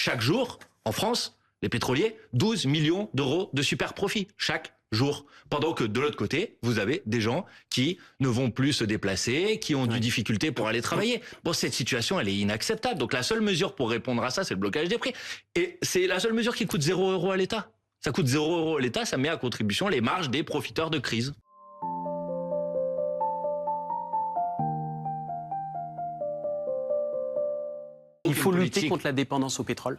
chaque jour, en France, les pétroliers, 12 millions d'euros de super profit chaque jour. Pendant que de l'autre côté, vous avez des gens qui ne vont plus se déplacer, qui ont des difficultés pour aller travailler. Bon, cette situation, elle est inacceptable. Donc la seule mesure pour répondre à ça, c'est le blocage des prix. Et c'est la seule mesure qui coûte 0 € à l'État. Ça coûte 0 € à l'État, ça met à contribution les marges des profiteurs de crise. Il faut lutter contre la dépendance au pétrole.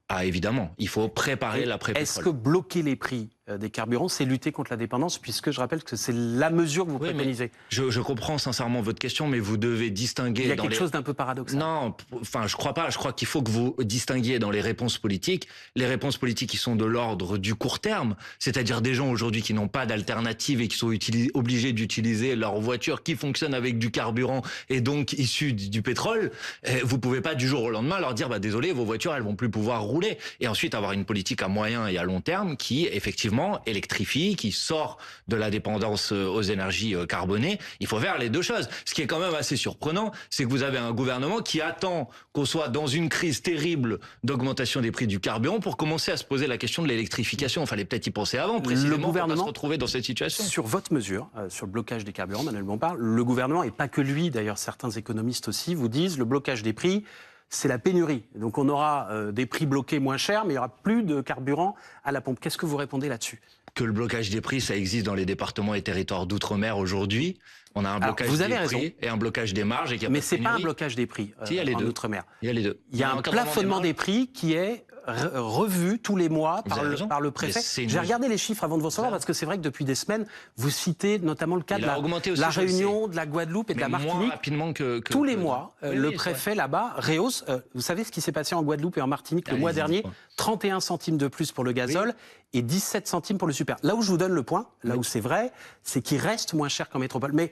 Ah, évidemment, il faut préparer l'après-pétrole. Est-ce que bloquer les prix des carburants, c'est lutter contre la dépendance, puisque je rappelle que c'est la mesure que vous préconisez? Je comprends sincèrement votre question, mais vous devez distinguer... Il y a quelque chose d'un peu paradoxal. Non, enfin, je crois pas. Je crois qu'il faut que vous distinguiez dans les réponses politiques qui sont de l'ordre du court terme, c'est-à-dire des gens aujourd'hui qui n'ont pas d'alternative et qui sont obligés d'utiliser leur voiture qui fonctionne avec du carburant et donc issue du pétrole. Vous pouvez pas du jour au lendemain leur dire, bah, désolé, vos voitures, elles vont plus pouvoir rouler. Et ensuite avoir une politique à moyen et à long terme qui, effectivement, électrifie, qui sort de la dépendance aux énergies carbonées. Il faut faire les deux choses. Ce qui est quand même assez surprenant, c'est que vous avez un gouvernement qui attend qu'on soit dans une crise terrible d'augmentation des prix du carburant pour commencer à se poser la question de l'électrification. Il fallait peut-être y penser avant, précisément, pour pas se retrouver dans cette situation. Sur votre mesure, sur le blocage des carburants, Manuel Bompard, le gouvernement, et pas que lui, d'ailleurs certains économistes aussi, vous disent le blocage des prix, c'est la pénurie. Donc on aura des prix bloqués moins chers, mais il n'y aura plus de carburant à la pompe. Qu'est-ce que vous répondez là-dessus? Que le blocage des prix, ça existe dans les départements et territoires d'outre-mer aujourd'hui. On a un blocage des prix et un blocage des marges. Mais ce n'est pas un blocage des prix en outre-mer. Il y a les deux. Il y a un plafonnement des prix qui est revu tous les mois par le préfet. J'ai regardé les chiffres avant de vous recevoir parce que c'est vrai que depuis des semaines, vous citez notamment le cas de la Réunion, de la Guadeloupe et de la Martinique. Tous les mois, le préfet là-bas rehausse. Vous savez ce qui s'est passé en Guadeloupe et en Martinique le mois dernier? 31 centimes de plus pour le gazole et 17 centimes pour le super. Là où je vous donne le point, là où c'est vrai, c'est qu'il reste moins cher qu'en métropole. Mais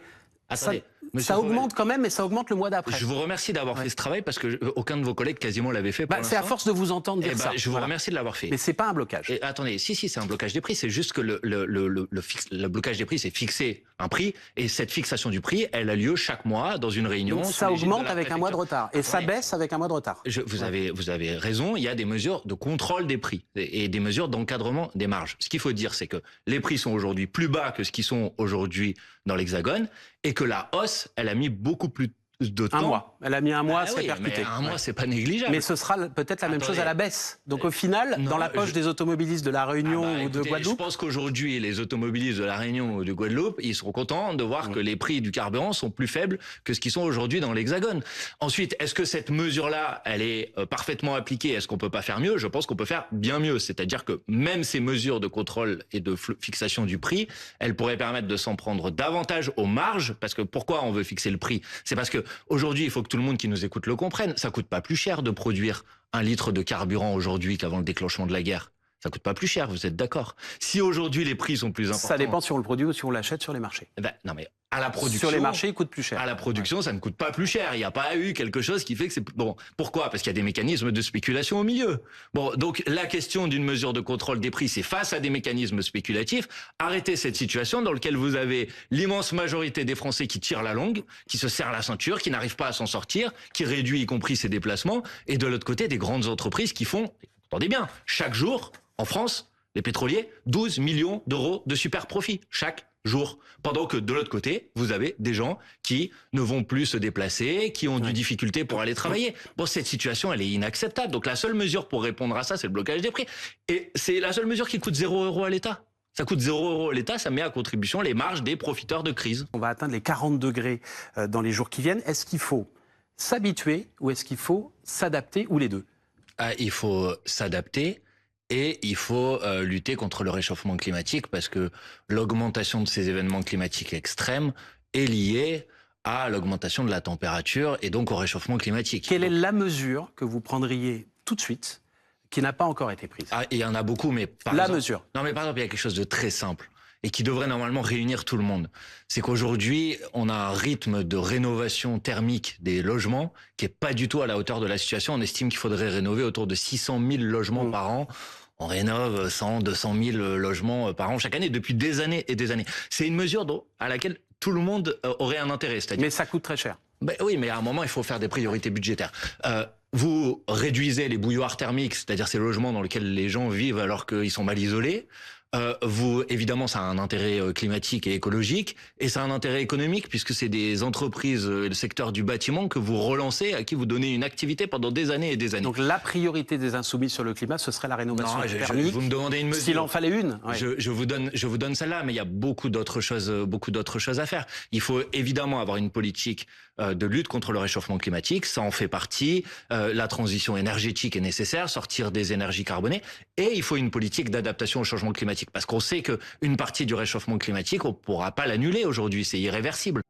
attendez, ça augmente quand même, mais ça augmente le mois d'après. Je vous remercie d'avoir fait ce travail parce que aucun de vos collègues quasiment l'avait fait. C'est à force de vous entendre dire ça. Je vous remercie de l'avoir fait. Mais c'est pas un blocage. Et attendez, si, c'est un blocage des prix. C'est juste que le blocage des prix, c'est fixer un prix et cette fixation du prix, elle a lieu chaque mois dans une réunion. Donc ça augmente avec un mois de retard et ça baisse avec un mois de retard. Vous avez raison. Il y a des mesures de contrôle des prix et des mesures d'encadrement des marges. Ce qu'il faut dire, c'est que les prix sont aujourd'hui plus bas que ce qu'ils sont aujourd'hui dans l'Hexagone et que la hausse, elle a mis beaucoup plus de temps. Un mois. Elle a mis un mois à se répercuter. Un mois, c'est pas négligeable. Mais ce sera peut-être la même chose à la baisse. Donc au final, dans la poche des automobilistes de la Réunion ou de Guadeloupe. Je pense qu'aujourd'hui, les automobilistes de la Réunion ou de Guadeloupe, ils seront contents de voir que les prix du carburant sont plus faibles que ce qu'ils sont aujourd'hui dans l'Hexagone. Ensuite, est-ce que cette mesure-là, elle est parfaitement appliquée? Est-ce qu'on peut pas faire mieux? Je pense qu'on peut faire bien mieux. C'est-à-dire que même ces mesures de contrôle et de fixation du prix, elles pourraient permettre de s'en prendre davantage aux marges. Parce que pourquoi on veut fixer le prix? C'est parce que aujourd'hui, il faut que tout le monde qui nous écoute le comprenne. Ça coûte pas plus cher de produire 1 litre de carburant aujourd'hui qu'avant le déclenchement de la guerre. Ça coûte pas plus cher, vous êtes d'accord? Si aujourd'hui les prix sont plus importants... Ça dépend si on le produit ou si on l'achète sur les marchés. Non mais à la production... Sur les marchés, il coûte plus cher. À la production, ça ne coûte pas plus cher. Il n'y a pas eu quelque chose qui fait que c'est... Bon, pourquoi? Parce qu'il y a des mécanismes de spéculation au milieu. Bon, donc la question d'une mesure de contrôle des prix, c'est face à des mécanismes spéculatifs, arrêtez cette situation dans laquelle vous avez l'immense majorité des Français qui tirent la longue, qui se serrent la ceinture, qui n'arrivent pas à s'en sortir, qui réduit y compris ses déplacements, et de l'autre côté, des grandes entreprises qui font, attendez bien, chaque jour, en France, les pétroliers, 12 millions d'euros de super profit chaque jour. Pendant que de l'autre côté, vous avez des gens qui ne vont plus se déplacer, qui ont des difficultés pour aller travailler. Bon, cette situation, elle est inacceptable. Donc la seule mesure pour répondre à ça, c'est le blocage des prix. Et c'est la seule mesure qui coûte 0 € à l'État. Ça coûte 0 € à l'État, ça met à contribution les marges des profiteurs de crise. On va atteindre les 40 degrés dans les jours qui viennent. Est-ce qu'il faut s'habituer ou est-ce qu'il faut s'adapter ou les deux? Il faut s'adapter. Et il faut lutter contre le réchauffement climatique parce que l'augmentation de ces événements climatiques extrêmes est liée à l'augmentation de la température et donc au réchauffement climatique. Quelle est la mesure que vous prendriez tout de suite qui n'a pas encore été prise? Il y en a beaucoup, mais par exemple, Non, mais par exemple, il y a quelque chose de très simple et qui devrait normalement réunir tout le monde. C'est qu'aujourd'hui, on a un rythme de rénovation thermique des logements qui est pas du tout à la hauteur de la situation. On estime qu'il faudrait rénover autour de 600 000 logements par an. On rénove 100, 200 000 logements par an chaque année, depuis des années et des années. C'est une mesure à laquelle tout le monde aurait un intérêt. Mais ça coûte très cher. Ben oui, mais à un moment, il faut faire des priorités budgétaires. Vous réduisez les bouilloires thermiques, c'est-à-dire ces logements dans lesquels les gens vivent alors qu'ils sont mal isolés. Évidemment, ça a un intérêt climatique et écologique, et ça a un intérêt économique, puisque c'est des entreprises, le secteur du bâtiment, que vous relancez, à qui vous donnez une activité pendant des années et des années. Donc la priorité des Insoumis sur le climat, ce serait la rénovation thermique. Vous me demandez une mesure. S'il en fallait une. Ouais. Je vous donne celle-là, mais il y a beaucoup d'autres choses à faire. Il faut évidemment avoir une politique de lutte contre le réchauffement climatique, ça en fait partie. La transition énergétique est nécessaire, sortir des énergies carbonées, et il faut une politique d'adaptation au changement climatique. Parce qu'on sait qu'une partie du réchauffement climatique, on ne pourra pas l'annuler aujourd'hui, c'est irréversible.